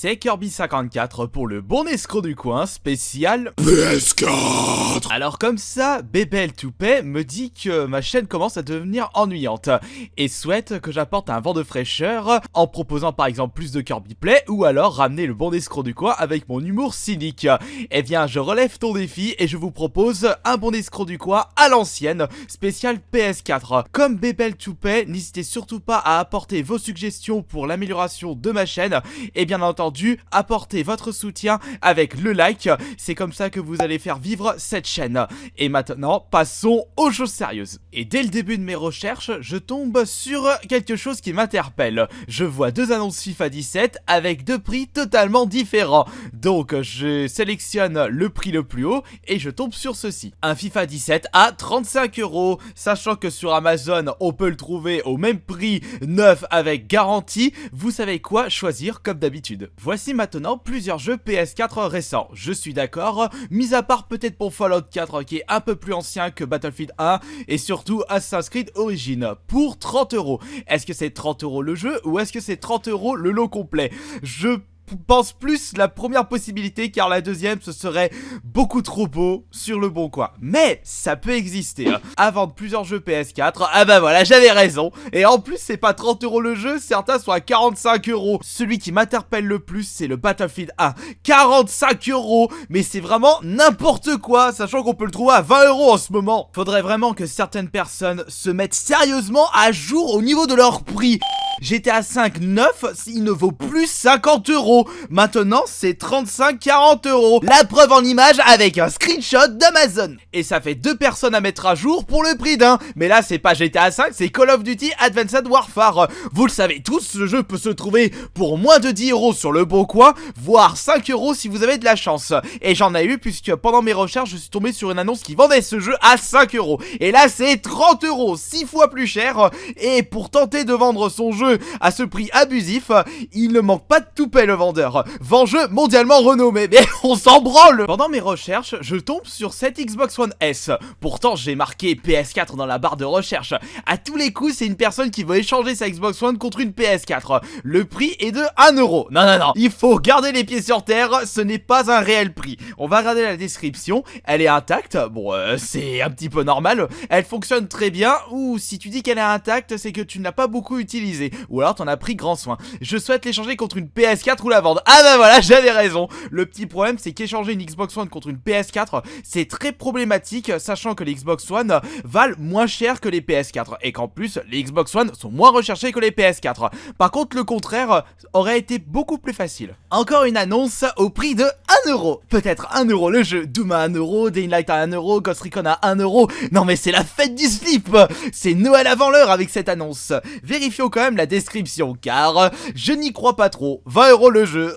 c'est Kirby54 pour le bon escroc du coin spécial PS4. Alors comme ça, Bébel Toupet me dit que ma chaîne commence à devenir ennuyante et souhaite que j'apporte un vent de fraîcheur en proposant par exemple plus de Kirby Play ou alors ramener le bon escroc du coin avec mon humour cynique. Eh bien je relève ton défi et je vous propose un bon escroc du coin à l'ancienne spécial PS4. Comme Bébel Toupet, n'hésitez surtout pas à apporter vos suggestions pour l'amélioration de ma chaîne et bien entendu apportez votre soutien avec le like, c'est comme ça que vous allez faire vivre cette chaîne. Et maintenant passons aux choses sérieuses. Et dès le début de mes recherches, je tombe sur quelque chose qui m'interpelle. Je vois deux annonces FIFA 17 avec deux prix totalement différents. Donc je sélectionne le prix le plus haut et je tombe sur ceci. Un FIFA 17 à 35€, sachant que sur Amazon on peut le trouver au même prix neuf avec garantie. Vous savez quoi choisir comme d'habitude. Voici maintenant plusieurs jeux PS4 récents. Je suis d'accord, mis à part peut-être pour Fallout 4 qui est un peu plus ancien que Battlefield 1 et surtout Assassin's Creed Origins pour 30€. Est-ce que c'est 30€ le jeu ou est-ce que c'est 30€ le lot complet? Je pense plus la première possibilité car la deuxième ce serait beaucoup trop beau sur le bon coin. Mais ça peut exister hein. À vendre plusieurs jeux PS4, ah bah voilà j'avais raison. Et en plus c'est pas 30€ le jeu, certains sont à 45€. Celui qui m'interpelle le plus c'est le Battlefield 1, 45€. Mais c'est vraiment n'importe quoi, sachant qu'on peut le trouver à 20€ en ce moment. Faudrait vraiment que certaines personnes se mettent sérieusement à jour au niveau de leur prix. GTA 5 neuf, il ne vaut plus 50€. Maintenant, c'est 35-40€. La preuve en image avec un screenshot d'Amazon. Et ça fait deux personnes à mettre à jour pour le prix d'un. Mais là, c'est pas GTA 5, c'est Call of Duty Advanced Warfare. Vous le savez tous, ce jeu peut se trouver pour moins de 10€ sur le bon coin, voire 5€ si vous avez de la chance. Et j'en ai eu puisque pendant mes recherches, je suis tombé sur une annonce qui vendait ce jeu à 5€. Et là, c'est 30€, 6 fois plus cher. Et pour tenter de vendre son jeu à ce prix abusif, il ne manque pas de toupet le vendeur. Vend jeu mondialement renommé, mais on s'en branle. Pendant mes recherches, je tombe sur cette Xbox One S. Pourtant, j'ai marqué PS4 dans la barre de recherche. À tous les coups, c'est une personne qui veut échanger sa Xbox One contre une PS4. Le prix est de 1€. Non, il faut garder les pieds sur terre, ce n'est pas un réel prix. On va regarder la description, elle est intacte. Bon, c'est un petit peu normal. Elle fonctionne très bien, ou si tu dis qu'elle est intacte, c'est que tu ne l'as pas beaucoup utilisée. Ou alors t'en as pris grand soin. Je souhaite l'échanger contre une PS4 ou la vendre. Ah bah voilà, j'avais raison. Le petit problème c'est qu'échanger une Xbox One contre une PS4 c'est très problématique, sachant que les Xbox One valent moins cher que les PS4 et qu'en plus les Xbox One sont moins recherchés que les PS4. Par contre le contraire aurait été beaucoup plus facile. Encore une annonce au prix de 1€. Peut-être 1€ le jeu, Doom à 1€, Dying Light à 1€, Ghost Recon à 1€. Non mais c'est la fête du slip. C'est Noël avant l'heure avec cette annonce. Vérifions quand même la description car je n'y crois pas trop. 20€ le jeu.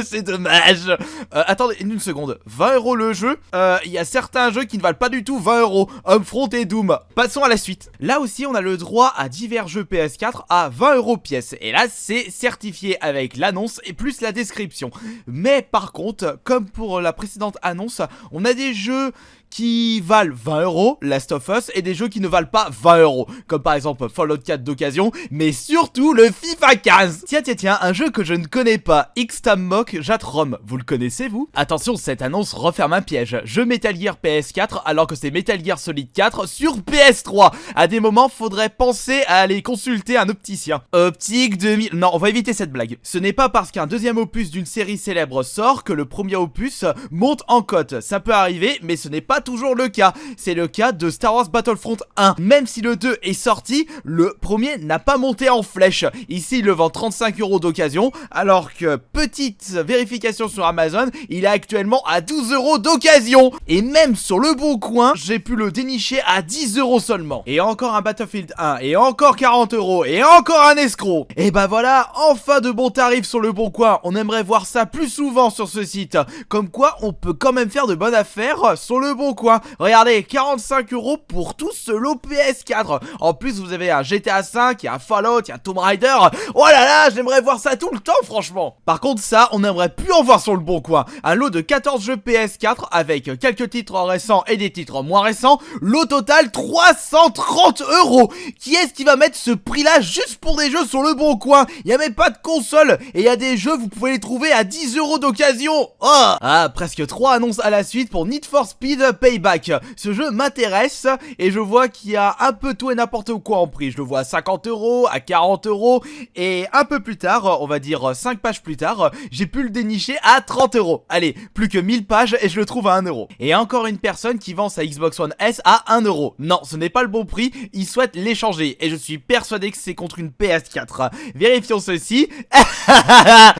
C'est dommage. Attendez une seconde. 20€ le jeu. Il y a certains jeux qui ne valent pas du tout 20€. Homefront et Doom. Passons à la suite. Là aussi on a le droit à divers jeux PS4 à 20€ pièce. Et là c'est certifié avec l'annonce et plus la description. Mais par contre, comme pour la précédente annonce, on a des jeux qui valent 20€, Last of Us, et des jeux qui ne valent pas 20€, comme par exemple Fallout 4 d'occasion, mais surtout le FIFA 15. Tiens, un jeu que je ne connais pas, X-Tam-Mock Jatrom, vous le connaissez vous? Attention, cette annonce referme un piège, jeu Metal Gear PS4 alors que c'est Metal Gear Solid 4 sur PS3. À des moments, faudrait penser à aller consulter un opticien. Optique 2000... Non, on va éviter cette blague. Ce n'est pas parce qu'un deuxième opus d'une série célèbre sort que le premier opus monte en cote. Ça peut arriver, mais ce n'est pas toujours le cas. C'est le cas de Star Wars Battlefront 1. Même si le 2 est sorti, le premier n'a pas monté en flèche. Ici, il le vend 35€ d'occasion, alors que, petite vérification sur Amazon, il est actuellement à 12€ d'occasion. Et même sur le bon coin, j'ai pu le dénicher à 10€ seulement. Et encore un Battlefield 1, et encore 40€, et encore un escroc. Et bah voilà, enfin de bons tarifs sur le bon coin. On aimerait voir ça plus souvent sur ce site. Comme quoi, on peut quand même faire de bonnes affaires sur le bon Coin. Regardez, 45 € pour tout ce lot PS4. En plus, vous avez un GTA 5, il y a un Fallout, il y a Tomb Raider. Oh là là, j'aimerais voir ça tout le temps, franchement. Par contre, ça, on aimerait plus en voir sur le Bon Coin. Un lot de 14 jeux PS4 avec quelques titres récents et des titres moins récents. Lot total 330 €. Qui est-ce qui va mettre ce prix-là juste pour des jeux sur le Bon Coin? Il y a même pas de console et il y a des jeux, vous pouvez les trouver à 10 € d'occasion. Oh ah, presque 3 annonces à la suite pour Need for Speed Payback. Ce jeu m'intéresse et je vois qu'il y a un peu tout et n'importe quoi en prix. Je le vois à 50 €, à 40 € et un peu plus tard, on va dire 5 pages plus tard, j'ai pu le dénicher à 30 €. Allez, plus que 1000 pages et je le trouve à 1 €. Et encore une personne qui vend sa Xbox One S à 1 €. Non, ce n'est pas le bon prix, il souhaite l'échanger et je suis persuadé que c'est contre une PS4. Vérifions ceci.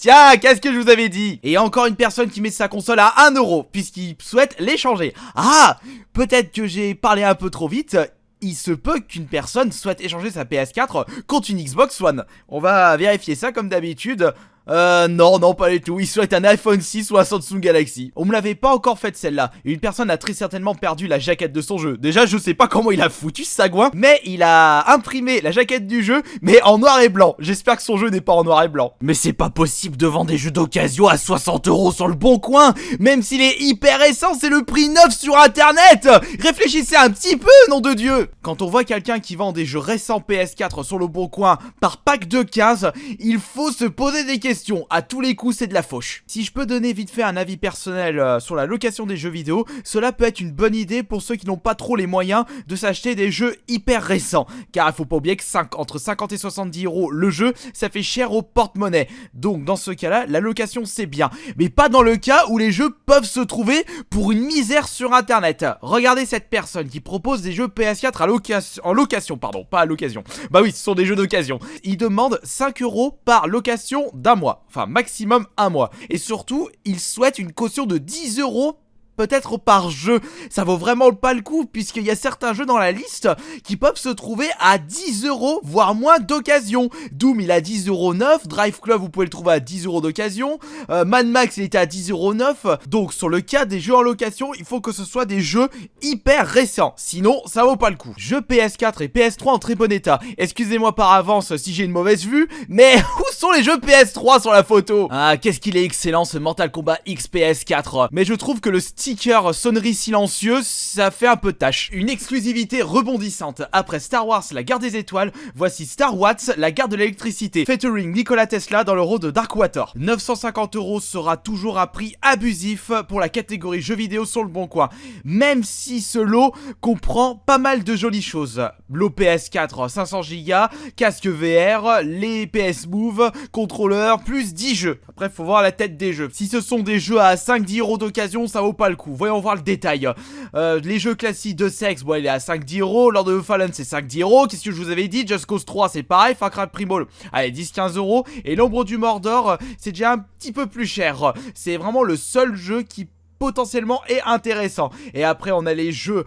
Tiens, qu'est-ce que je vous avais dit? Et encore une personne qui met sa console à 1 € puisqu'il souhaite l'échanger. Ah, peut-être que j'ai parlé un peu trop vite. Il se peut qu'une personne souhaite échanger sa PS4 contre une Xbox One. On va vérifier ça comme d'habitude. Non, pas du tout. Il souhaite un iPhone 6 ou un Samsung Galaxy. On me l'avait pas encore fait celle-là. Une personne a très certainement perdu la jaquette de son jeu. Déjà, je sais pas comment il a foutu ce sagouin, mais il a imprimé la jaquette du jeu, mais en noir et blanc. J'espère que son jeu n'est pas en noir et blanc. Mais c'est pas possible de vendre des jeux d'occasion à 60 € sur le Bon Coin. Même s'il est hyper récent, c'est le prix neuf sur internet. Réfléchissez un petit peu, nom de Dieu. Quand on voit quelqu'un qui vend des jeux récents PS4 sur le Bon Coin par pack de 15, il faut se poser des questions. À tous les coups, c'est de la fauche. Si je peux donner vite fait un avis personnel sur la location des jeux vidéo, cela peut être une bonne idée pour ceux qui n'ont pas trop les moyens de s'acheter des jeux hyper récents. Car il faut pas oublier que entre 50 et 70 € le jeu, ça fait cher au porte-monnaie. Donc dans ce cas-là, la location c'est bien. Mais pas dans le cas où les jeux peuvent se trouver pour une misère sur internet. Regardez cette personne qui propose des jeux PS4 en location, pardon, pas à l'occasion. Bah oui, ce sont des jeux d'occasion. Il demande 5 € par location d'un mois. Enfin, maximum un mois. Et surtout, il souhaite une caution de 10 € peut-être par jeu. Ça vaut vraiment pas le coup puisqu'il y a certains jeux dans la liste qui peuvent se trouver à 10 € voire moins d'occasion. Doom il a 10 € neuf, Drive Club vous pouvez le trouver à 10 € d'occasion, Mad Max il était à 10 € neuf. Donc sur le cas des jeux en location, il faut que ce soit des jeux hyper récents, sinon ça vaut pas le coup. Jeux PS4 et PS3 en très bon état. Excusez-moi par avance si j'ai une mauvaise vue, mais où sont les jeux PS3 sur la photo? Ah, qu'est-ce qu'il est excellent ce Mortal Kombat X PS4. Mais je trouve que le sticker sonnerie silencieuse, ça fait un peu tâche. Une exclusivité rebondissante. Après Star Wars, la guerre des étoiles, voici Star Watts, la guerre de l'électricité, featuring Nikola Tesla dans le rôle de Darkwater. 950 € sera toujours un prix abusif pour la catégorie jeux vidéo sur le Bon Coin. Même si ce lot comprend pas mal de jolies choses. Lot PS4, 500 Go, casque VR, les PS Move, contrôleur, plus 10 jeux. Après, faut voir la tête des jeux. Si ce sont des jeux à 5-10 € d'occasion, ça vaut pas le coup. Voyons voir le détail. Les jeux classiques de sexe, bon, il est à 5-10 €. Lord of the Fallen, c'est 5-10 €. Qu'est-ce que je vous avais dit? Just Cause 3, c'est pareil. Far Cry Primal, allez, 10-15 €. Et l'Ombre du Mordor, c'est déjà un petit peu plus cher. C'est vraiment le seul jeu qui potentiellement est intéressant. Et après on a les jeux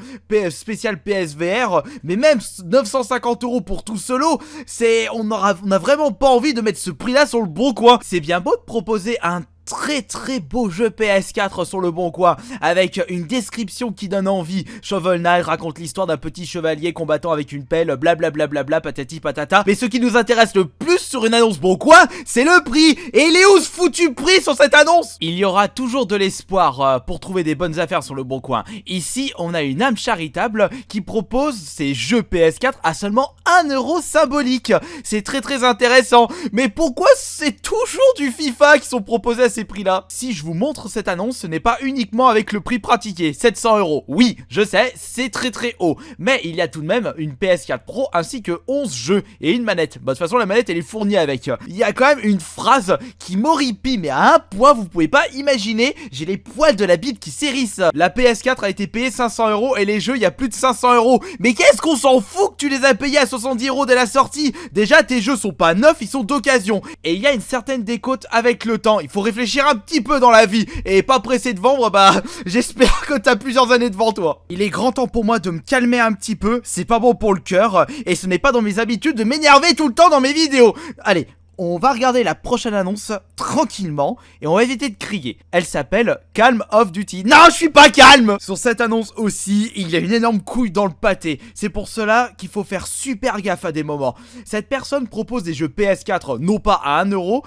spécial PSVR, mais même 950 € pour tout solo, c'est on a vraiment pas envie de mettre ce prix là sur le Bon Coin. C'est bien beau de proposer un très beau jeu PS4 sur le Bon Coin avec une description qui donne envie. Shovel Knight raconte l'histoire d'un petit chevalier combattant avec une pelle, blablabla, patati patata. Mais ce qui nous intéresse le plus sur une annonce Bon Coin, c'est le prix. Et il est où ce foutu prix sur cette annonce? Il y aura toujours de l'espoir pour trouver des bonnes affaires sur le Bon Coin. Ici, on a une âme charitable qui propose ses jeux PS4 à seulement 1 € symbolique. C'est très intéressant. Mais pourquoi c'est toujours du FIFA qui sont proposés à ces prix-là? Si je vous montre cette annonce, ce n'est pas uniquement avec le prix pratiqué, 700 €. Oui, je sais, c'est très haut. Mais il y a tout de même une PS4 Pro ainsi que 11 jeux et une manette. Bah, de toute façon, la manette, elle est fournie avec. Il y a quand même une phrase qui m'horripile, mais à un point, vous pouvez pas imaginer. J'ai les poils de la bite qui s'hérissent. La PS4 a été payée 500 € et les jeux, il y a plus de 500 €. Mais qu'est-ce qu'on s'en fout que tu les as payés à 70 € dès la sortie? Déjà, tes jeux sont pas neufs, ils sont d'occasion. Et il y a une certaine décote avec le temps. Il faut réfléchir un petit peu dans la vie et pas pressé de vendre, bah j'espère que t'as plusieurs années devant toi. Il est grand temps pour moi de me calmer un petit peu, c'est pas bon pour le cœur et ce n'est pas dans mes habitudes de m'énerver tout le temps dans mes vidéos. Allez, On va regarder la prochaine annonce tranquillement et on va éviter de crier. Elle s'appelle Calm of Duty. Non, je suis pas calme. Sur cette annonce aussi, il y a une énorme couille dans le pâté. C'est pour cela qu'il faut faire super gaffe à des moments. Cette personne propose des jeux PS4 non pas à 1€,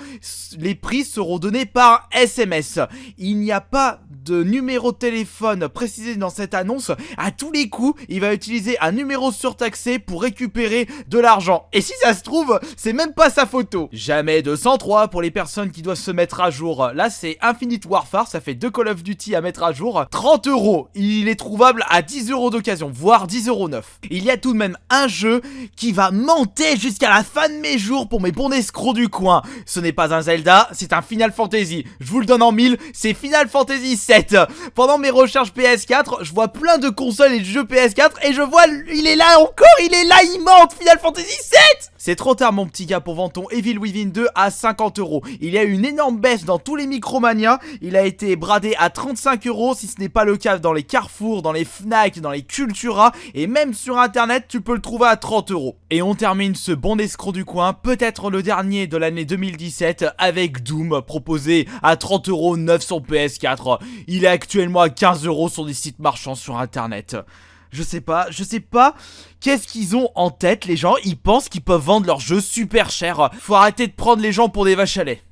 les prix seront donnés par SMS. Il n'y a pas de numéro de téléphone précisé dans cette annonce. À tous les coups, il va utiliser un numéro surtaxé pour récupérer de l'argent. Et si ça se trouve, c'est même pas sa photo. Jamais 203 pour les personnes qui doivent se mettre à jour. Là, c'est Infinite Warfare, ça fait 2 Call of Duty à mettre à jour. 30€. Il est trouvable à 10€ d'occasion, voire 10,09€. Il y a tout de même un jeu qui va monter jusqu'à la fin de mes jours pour mes bons escrocs du coin. Ce n'est pas un Zelda, c'est un Final Fantasy. Je vous le donne en mille, c'est Final Fantasy 7. Pendant mes recherches PS4, je vois plein de consoles et de jeux PS4 et je vois, il est là encore, il est là, il monte, Final Fantasy 7. C'est trop tard mon petit gars pour vendre ton Evil Within 2 à 50€. Il y a eu une énorme baisse dans tous les Micromania. Il a été bradé à 35€, si ce n'est pas le cas dans les Carrefour, dans les Fnac, dans les Cultura et même sur internet tu peux le trouver à 30€. Et on termine ce bon escroc du coin, peut-être le dernier de l'année 2017 avec Doom proposé à 30€ neuf sur PS4. Il est actuellement à 15€ sur des sites marchands sur internet. Je sais pas, qu'est-ce qu'ils ont en tête les gens, ils pensent qu'ils peuvent vendre leurs jeux super cher. Faut arrêter de prendre les gens pour des vaches à lait.